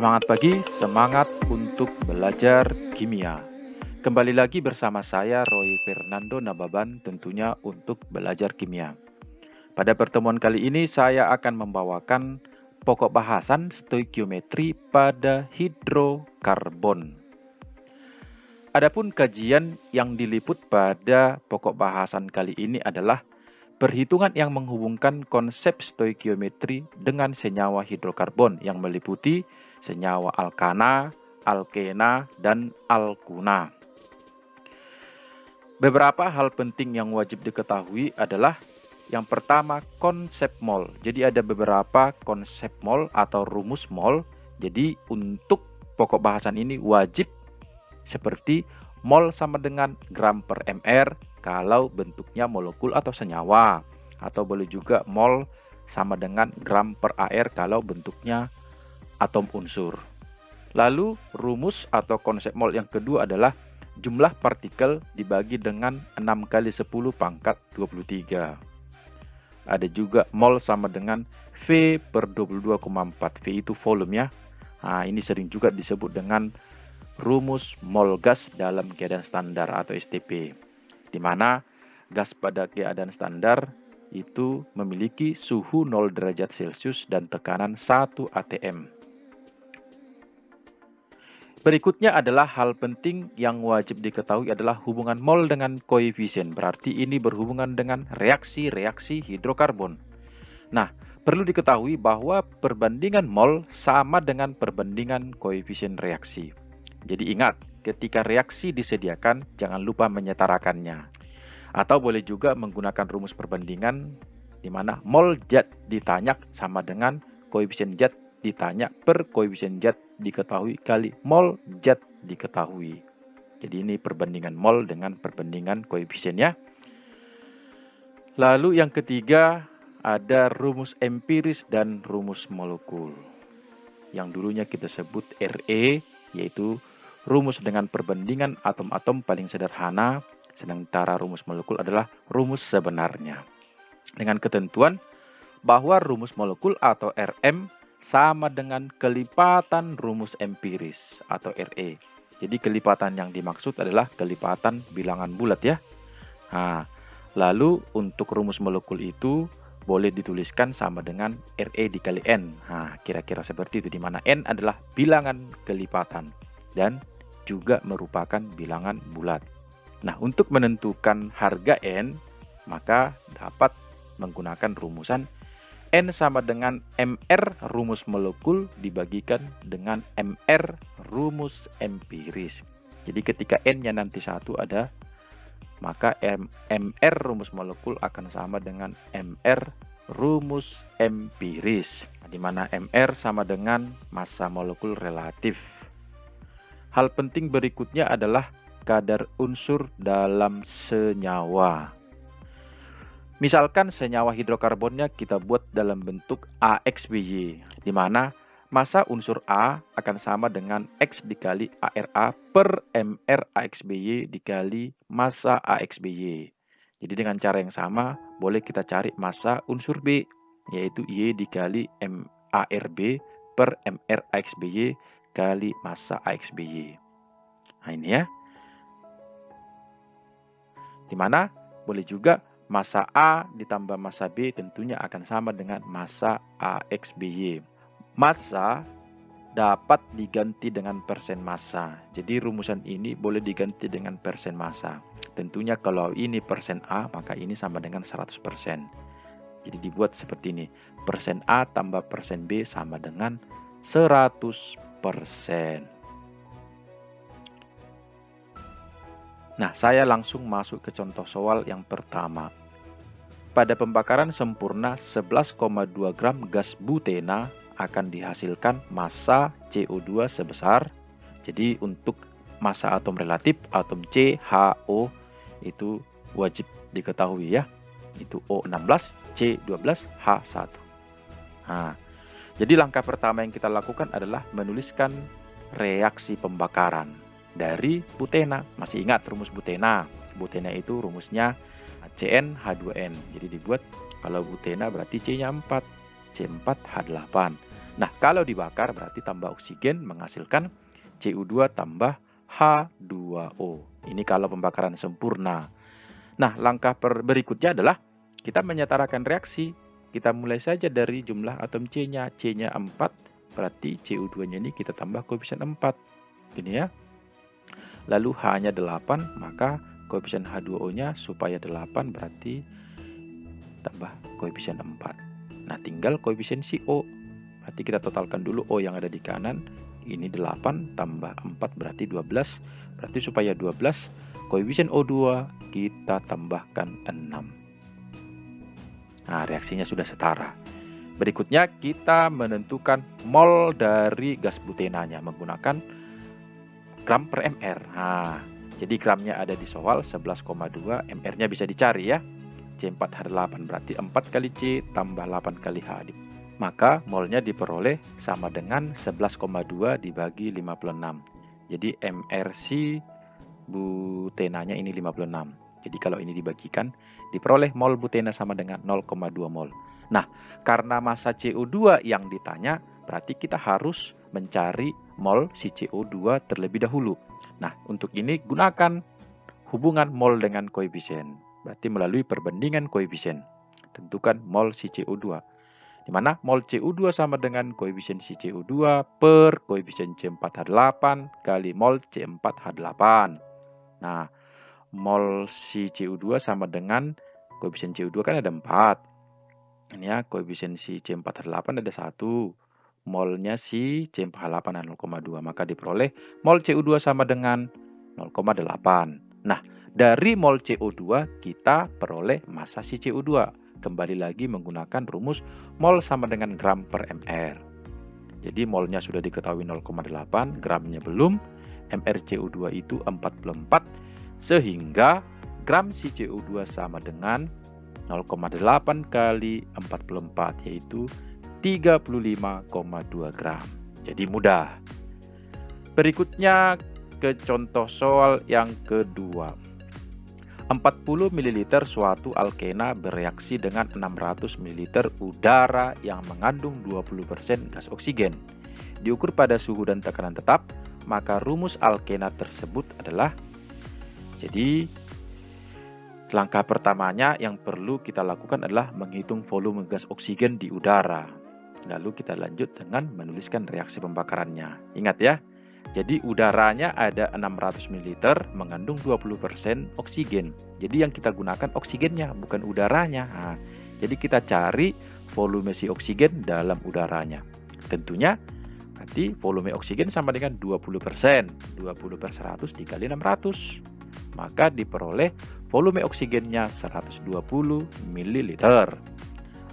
Semangat pagi, semangat untuk belajar kimia. Kembali lagi bersama saya Roy Fernando Nababan tentunya untuk belajar kimia. Pada pertemuan kali ini saya akan membawakan pokok bahasan stoikiometri pada hidrokarbon. Adapun kajian yang diliput pada pokok bahasan kali ini adalah perhitungan yang menghubungkan konsep stoikiometri dengan senyawa hidrokarbon yang meliputi senyawa alkana, alkena, dan alkuna. Beberapa hal penting yang wajib diketahui adalah yang pertama, konsep mol. Jadi ada beberapa konsep mol atau rumus mol. Jadi untuk pokok bahasan ini wajib seperti mol sama dengan gram per mr kalau bentuknya molekul atau senyawa. Atau boleh juga mol sama dengan gram per ar kalau bentuknya atom unsur. Lalu rumus atau konsep mol yang kedua adalah jumlah partikel dibagi dengan 6 kali 10 pangkat 23. Ada juga mol sama dengan V per 22,4. V itu volume ya. Nah, ini sering juga disebut dengan rumus mol gas dalam keadaan standar atau STP. Di mana gas pada keadaan standar itu memiliki suhu 0 derajat Celcius dan tekanan 1 atm. Berikutnya adalah hal penting yang wajib diketahui adalah hubungan mol dengan koefisien. Berarti ini berhubungan dengan reaksi-reaksi hidrokarbon. Nah, perlu diketahui bahwa perbandingan mol sama dengan perbandingan koefisien reaksi. Jadi ingat, ketika reaksi disediakan, jangan lupa menyetarakannya. Atau boleh juga menggunakan rumus perbandingan, di mana mol zat ditanya sama dengan koefisien zat ditanya per koefisien zat diketahui kali mol zat diketahui. Jadi ini perbandingan mol dengan perbandingan koefisiennya. Lalu yang ketiga ada rumus empiris dan rumus molekul. Yang dulunya kita sebut RE, yaitu rumus dengan perbandingan atom-atom paling sederhana, sementara rumus molekul adalah rumus sebenarnya. Dengan ketentuan bahwa rumus molekul atau RM sama dengan kelipatan rumus empiris atau RE. Jadi kelipatan yang dimaksud adalah kelipatan bilangan bulat ya. Nah, lalu untuk rumus molekul itu boleh dituliskan sama dengan RE dikali N. Nah, kira-kira seperti itu, di mana N adalah bilangan kelipatan dan juga merupakan bilangan bulat. Nah, untuk menentukan harga N, maka dapat menggunakan rumusan N sama dengan MR rumus molekul dibagikan dengan MR rumus empiris. Jadi ketika N-nya nanti 1 ada, maka MR rumus molekul akan sama dengan MR rumus empiris, di mana MR sama dengan massa molekul relatif. Hal penting berikutnya adalah kadar unsur dalam senyawa. Misalkan senyawa hidrokarbonnya kita buat dalam bentuk AXBY, di mana massa unsur A akan sama dengan X dikali ARA per MR AXBY dikali massa AXBY. Jadi dengan cara yang sama, boleh kita cari massa unsur B, yaitu Y dikali ARB per MR AXBY kali massa AXBY. Nah ini ya. Di mana boleh juga massa A ditambah massa B tentunya akan sama dengan massa AXBY. Massa dapat diganti dengan persen massa. Jadi rumusan ini boleh diganti dengan persen massa. Tentunya kalau ini persen A, maka ini sama dengan 100%. Jadi dibuat seperti ini. Persen A tambah persen B sama dengan 100%. Nah, saya langsung masuk ke contoh soal yang pertama. Pada pembakaran sempurna 11,2 gram gas butena akan dihasilkan massa CO2 sebesar. Jadi untuk massa atom relatif, atom CHO itu wajib diketahui ya. Itu O16, C12, H1. Nah, jadi langkah pertama yang kita lakukan adalah menuliskan reaksi pembakaran dari butena. Masih ingat rumus butena? Butena itu rumusnya CnH2n. Jadi dibuat kalau butena berarti C-nya 4, C4H8. Nah, kalau dibakar berarti tambah oksigen menghasilkan CO2 tambah H2O. Ini kalau pembakaran sempurna. Nah, langkah berikutnya adalah kita menyetarakan reaksi. Kita mulai saja dari jumlah atom C-nya. C-nya 4, berarti CO2-nya ini kita tambah koefisien 4. Ini ya. Lalu H-nya 8, maka koefisien H2O-nya supaya 8 berarti tambah koefisien 4. Nah, tinggal koefisien CO. Berarti kita totalkan dulu O yang ada di kanan. Ini 8 tambah 4 berarti 12. Berarti supaya 12, koefisien O2 kita tambahkan 6. Nah, reaksinya sudah setara. Berikutnya kita menentukan mol dari gas butenanya menggunakan gram per mr. Nah, jadi gramnya ada di soal 11,2, mr-nya bisa dicari ya. C4H8 berarti 4 kali C tambah 8 kali H. Maka molnya diperoleh sama dengan 11,2 dibagi 56. Jadi mrc butenanya ini 56. Jadi kalau ini dibagikan, diperoleh mol butena sama dengan 0,2 mol. Nah, karena massa CO2 yang ditanya, berarti kita harus mencari mol si CO2 terlebih dahulu. Nah, untuk ini gunakan hubungan mol dengan koefisien. Berarti melalui perbandingan koefisien. Tentukan mol si CO2. Di mana mol CO2 sama dengan koefisien si CO2 per koefisien C4H8 kali mol C4H8. Nah, mol si CO2 sama dengan koefisien CO2 kan ada 4. Ini ya, koefisien si C4H8 ada 1. Molnya si C4H8 ada 0,2. Maka diperoleh mol CO2 sama dengan 0,8. Nah, dari mol CO2 kita peroleh massa si CO2. Kembali lagi menggunakan rumus mol sama dengan gram per mr. Jadi molnya sudah diketahui 0,8, gramnya belum. mrCO2 itu 44, sehingga gram si CO2 sama dengan 0,8 kali 44, yaitu 35,2 gram. Jadi mudah. Berikutnya ke contoh soal yang kedua. 40 ml suatu alkena bereaksi dengan 600 ml udara yang mengandung 20% gas oksigen. Diukur pada suhu dan tekanan tetap, maka rumus alkena tersebut adalah, jadi langkah pertamanya yang perlu kita lakukan adalah menghitung volume gas oksigen di udara. Lalu kita lanjut dengan menuliskan reaksi pembakarannya. Ingat ya. Jadi udaranya ada 600 ml mengandung 20% oksigen. Jadi yang kita gunakan oksigennya, bukan udaranya. Nah, jadi kita cari volume si oksigen dalam udaranya. Tentunya berarti volume oksigen sama dengan 20%. 20 per 100 dikali 600. Maka diperoleh volume oksigennya 120 ml.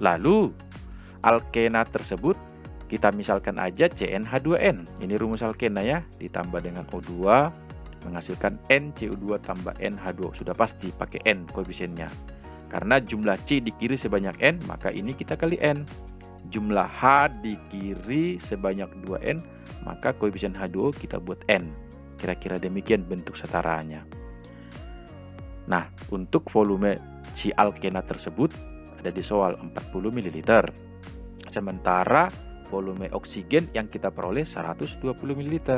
Lalu alkena tersebut kita misalkan aja CnH2n. Ini rumus alkena ya, ditambah dengan O2 menghasilkan NCO2 tambah NH2O. Sudah pasti pakai N koefisiennya. Karena jumlah C di kiri sebanyak N, maka ini kita kali N. Jumlah H di kiri sebanyak 2N, maka koefisien H2O kita buat N. Kira-kira demikian bentuk setaranya. Nah, untuk volume si alkena tersebut ada di soal 40 ml. Sementara volume oksigen yang kita peroleh 120 ml.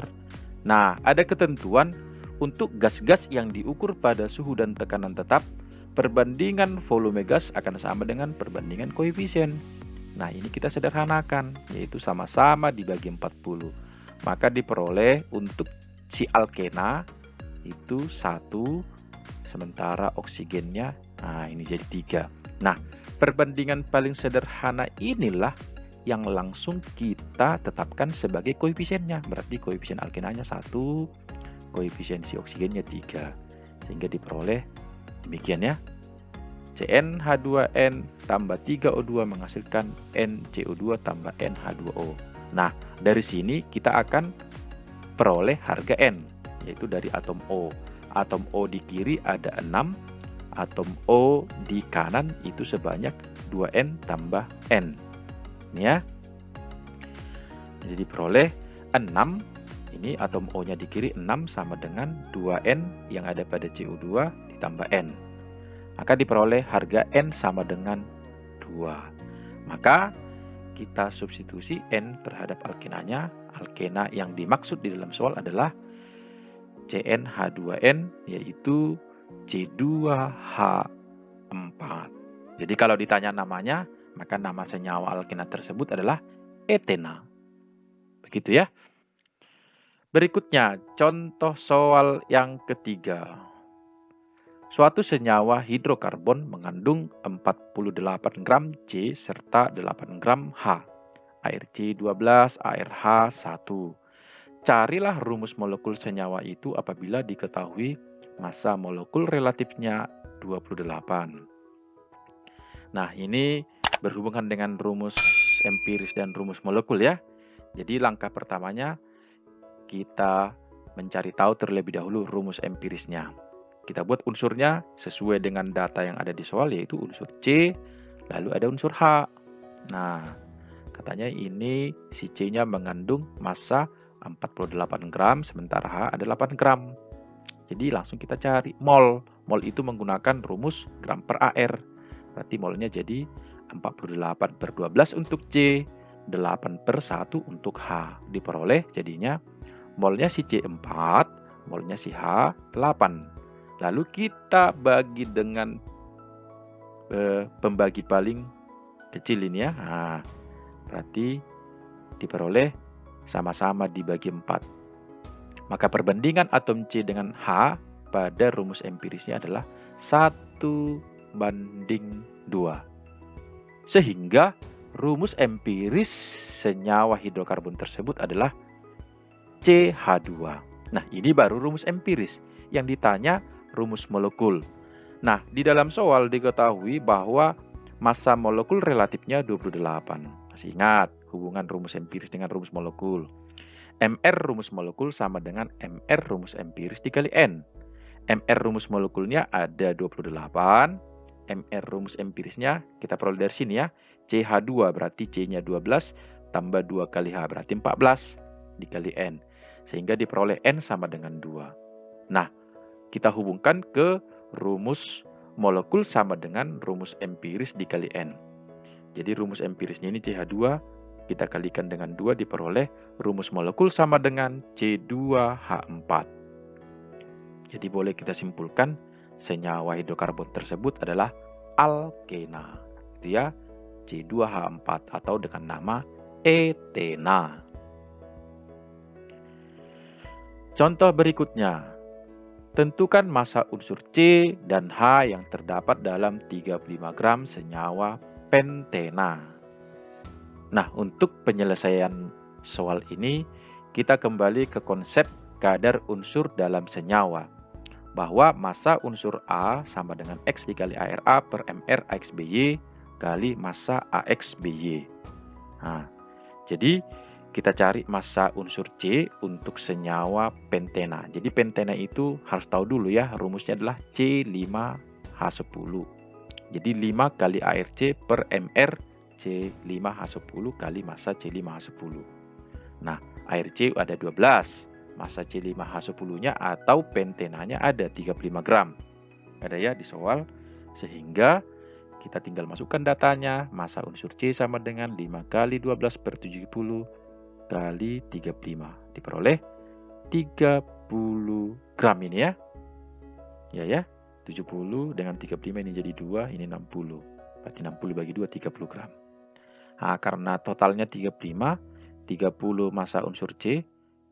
Nah, ada ketentuan untuk gas-gas yang diukur pada suhu dan tekanan tetap, perbandingan volume gas akan sama dengan perbandingan koefisien. Nah, ini kita sederhanakan, yaitu sama-sama dibagi 40. Maka diperoleh untuk si alkena itu 1, sementara oksigennya, nah ini jadi 3. Nah, perbandingan paling sederhana inilah yang langsung kita tetapkan sebagai koefisiennya. Berarti koefisien alkenanya 1, koefisien si oksigennya 3. Sehingga diperoleh demikian ya. CnH2n tambah 3O2 menghasilkan NCO2 tambah NH2O. Nah, dari sini kita akan peroleh harga N, yaitu dari atom O. Atom O di kiri ada 6, atom O di kanan itu sebanyak 2N tambah N. Ini ya. Jadi diperoleh 6. Ini atom O-nya di kiri 6 sama dengan 2N yang ada pada CO2 ditambah N. Maka diperoleh harga N sama dengan 2. Maka kita substitusi N terhadap alkenanya. Alkena yang dimaksud di dalam soal adalah CnH2n, yaitu C2H4. Jadi kalau ditanya namanya, maka nama senyawa alkena tersebut adalah etena. Begitu ya. Berikutnya, contoh soal yang ketiga. Suatu senyawa hidrokarbon mengandung 48 gram C serta 8 gram H. Air C12, air H1. Carilah rumus molekul senyawa itu apabila diketahui massa molekul relatifnya 28. Nah, ini berhubungan dengan rumus empiris dan rumus molekul ya. Jadi langkah pertamanya kita mencari tahu terlebih dahulu rumus empirisnya. Kita buat unsurnya sesuai dengan data yang ada di soal, yaitu unsur C, lalu ada unsur H. Nah, katanya ini si C-nya mengandung massa 48 gram, sementara H ada 8 gram. Jadi langsung kita cari mol. Mol itu menggunakan rumus gram per AR. Berarti molnya jadi 48/12 untuk C, 8/1 untuk H. Diperoleh jadinya molnya si C 4, molnya si H 8. Lalu kita bagi dengan pembagi paling kecil ini ya. Nah, berarti diperoleh sama-sama dibagi 4. Maka perbandingan atom C dengan H pada rumus empirisnya adalah 1:2. Sehingga rumus empiris senyawa hidrokarbon tersebut adalah CH2. Nah, ini baru rumus empiris. Yang ditanya rumus molekul. Nah, di dalam soal diketahui bahwa massa molekul relatifnya 28. Masih ingat hubungan rumus empiris dengan rumus molekul. MR rumus molekul sama dengan MR rumus empiris dikali N. MR rumus molekulnya ada 28. MR rumus empirisnya kita peroleh dari sini ya. CH2 berarti C-nya 12 tambah 2 kali H berarti 14 dikali N. Sehingga diperoleh N sama dengan 2. Nah, kita hubungkan ke rumus molekul sama dengan rumus empiris dikali N. Jadi rumus empirisnya ini CH2, kita kalikan dengan 2 diperoleh rumus molekul sama dengan C2H4. Jadi boleh kita simpulkan senyawa hidrokarbon tersebut adalah alkena. Dia C2H4 atau dengan nama etena. Contoh berikutnya. Tentukan massa unsur C dan H yang terdapat dalam 35 gram senyawa pentena. Nah, untuk penyelesaian soal ini, kita kembali ke konsep kadar unsur dalam senyawa. Bahwa massa unsur A sama dengan X dikali ARA per MR AXBY kali massa AXBY. Nah, jadi kita cari massa unsur C untuk senyawa pentena. Jadi pentena itu harus tahu dulu ya, rumusnya adalah C5H10. Jadi 5 kali ARC per MR C5H10 kali massa C5H10. Nah, ARC ada 12. Massa C5H10-nya atau pentenanya ada 35 gram. Ada ya di soal. Sehingga kita tinggal masukkan datanya. Massa unsur C sama dengan 5 kali 12/70 kali 35. Diperoleh 30 gram ini ya. Ya. 70 dengan 35 ini jadi 2, ini 60. Berarti 60 bagi 2, 30 gram. Nah, karena totalnya 35, 30 massa unsur C,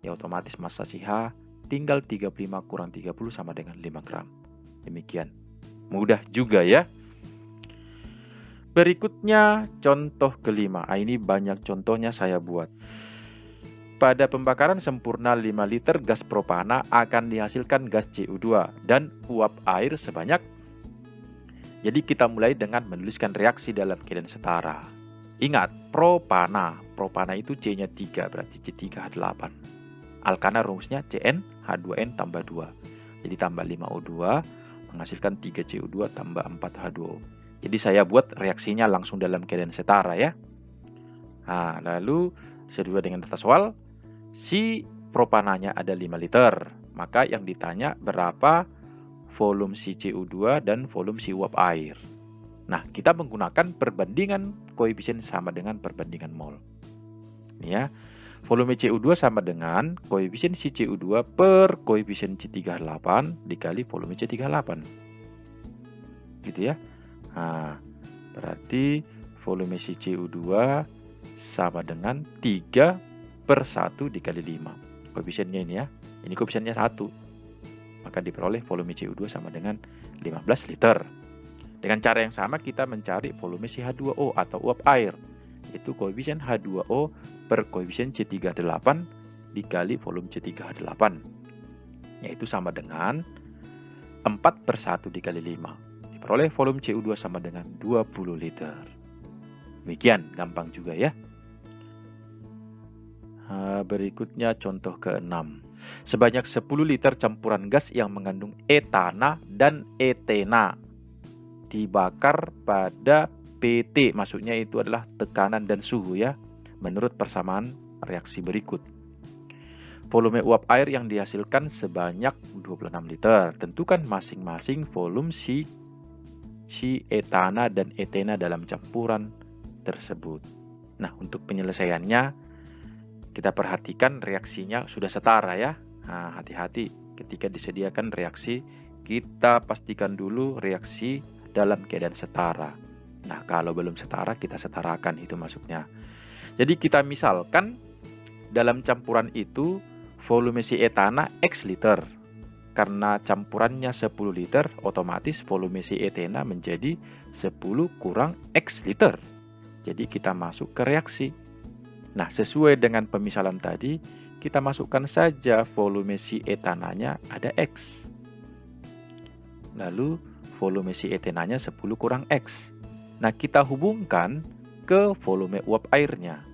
ya otomatis massa si H tinggal 35 kurang 30 sama dengan 5 gram. Demikian. Mudah juga ya. Berikutnya contoh kelima. Ini banyak contohnya saya buat. Pada pembakaran sempurna 5 liter gas propana akan dihasilkan gas CO2 dan uap air sebanyak. Jadi kita mulai dengan menuliskan reaksi dalam keadaan setara. Ingat, propana. Propana itu C-nya 3, berarti C3H8. Alkana rumusnya CnH2n tambah 2. Jadi tambah 5O2 menghasilkan 3CO2 tambah 4H2O. Jadi saya buat reaksinya langsung dalam keadaan setara ya. Nah, lalu sesuai dengan data soal, si propananya ada 5 liter. Maka yang ditanya berapa volume si CO2 dan volume si uap air. Nah, kita menggunakan perbandingan koefisien sama dengan perbandingan mol. Ini ya. Volume CU2 sama dengan koefisien si CU2 per koefisien C38 dikali volume C38. Gitu ya. Nah, berarti volume si CU2 sama dengan 3 per 1 dikali 5. Koefisiennya ini ya. Ini koefisiennya 1. Maka diperoleh volume CU2 sama dengan 15 liter. Dengan cara yang sama kita mencari volume si H2O atau uap air. Itu koefisien H2O per koefisien C38 dikali volume C38. Yaitu sama dengan 4 per 1 dikali 5. Diperoleh volume CU2 sama dengan 20 liter. Demikian, gampang juga ya. Berikutnya contoh ke-6. Sebanyak 10 liter campuran gas yang mengandung etana dan etena dibakar pada PT, maksudnya itu adalah tekanan dan suhu ya, menurut persamaan reaksi berikut. Volume uap air yang dihasilkan sebanyak 26 liter. Tentukan masing-masing volume si etana dan etena dalam campuran tersebut. Nah, untuk penyelesaiannya kita perhatikan reaksinya sudah setara ya. Nah, hati-hati ketika disediakan reaksi, kita pastikan dulu reaksi dalam keadaan setara. Nah, kalau belum setara, kita setarakan, itu maksudnya. Jadi kita misalkan dalam campuran itu volume si etana X liter. Karena campurannya 10 liter, otomatis volume si etena menjadi 10 kurang X liter. Jadi kita masuk ke reaksi. Nah, sesuai dengan pemisalan tadi, kita masukkan saja volume si etananya ada X. Lalu volume si etenanya 10 kurang X. Nah, kita hubungkan ke volume uap airnya.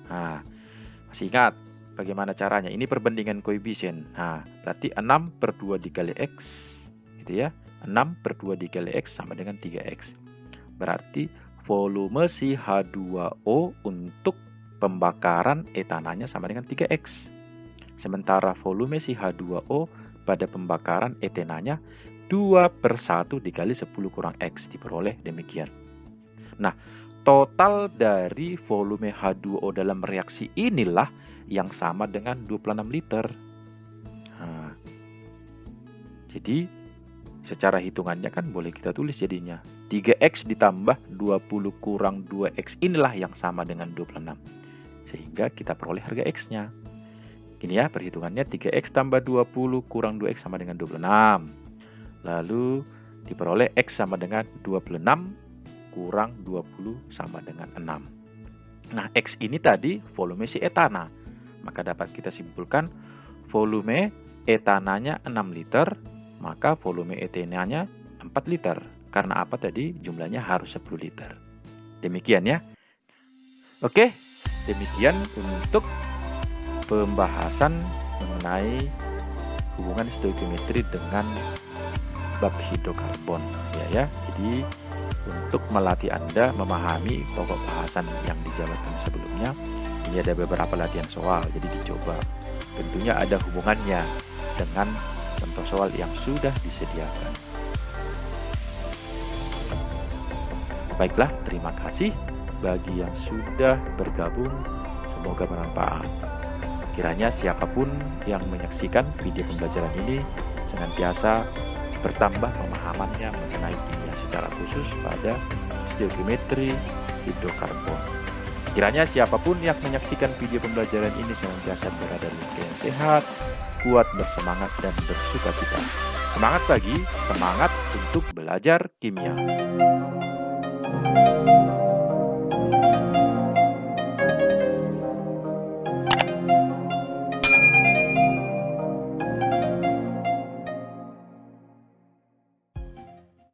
Nah, masih ingat bagaimana caranya? Ini perbandingan koefisien. Nah, berarti 6 per 2 dikali X. Gitu ya. 6 per 2 dikali X sama dengan 3X. Berarti volume si H2O untuk pembakaran etananya sama dengan 3X. Sementara volume si H2O pada pembakaran etenanya 2 per 1 dikali 10 kurang X. Diperoleh demikian. Nah, total dari volume H2O dalam reaksi inilah yang sama dengan 26 liter. Nah, jadi secara hitungannya kan boleh kita tulis jadinya 3X ditambah 20 kurang 2X inilah yang sama dengan 26. Sehingga kita peroleh harga X-nya. Gini ya perhitungannya, 3X tambah 20 kurang 2X sama dengan 26. Lalu diperoleh X sama dengan 26 kurang 20 sama dengan 6. Nah, X ini tadi volume si etana. Maka dapat kita simpulkan volume etananya 6 liter, maka volume etenanya 4 liter. Karena apa tadi? Jumlahnya harus 10 liter. Demikian ya. Oke, demikian untuk pembahasan mengenai hubungan stoikiometri dengan bab hidrokarbon. Ya. Jadi untuk melatih Anda memahami pokok bahasan yang dijabarkan sebelumnya, ini ada beberapa latihan soal, jadi dicoba. Tentunya ada hubungannya dengan contoh soal yang sudah disediakan. Baiklah, terima kasih bagi yang sudah bergabung, semoga bermanfaat. Kiranya siapapun yang menyaksikan video pembelajaran ini senantiasa bertambah pemahamannya mengenai kimia secara khusus pada stoikiometri hidrokarbon. Kiranya siapapun yang menyaksikan video pembelajaran ini senantiasa berada dalam keadaan sehat, kuat, bersemangat, dan bersukacita. Semangat pagi, semangat untuk belajar kimia.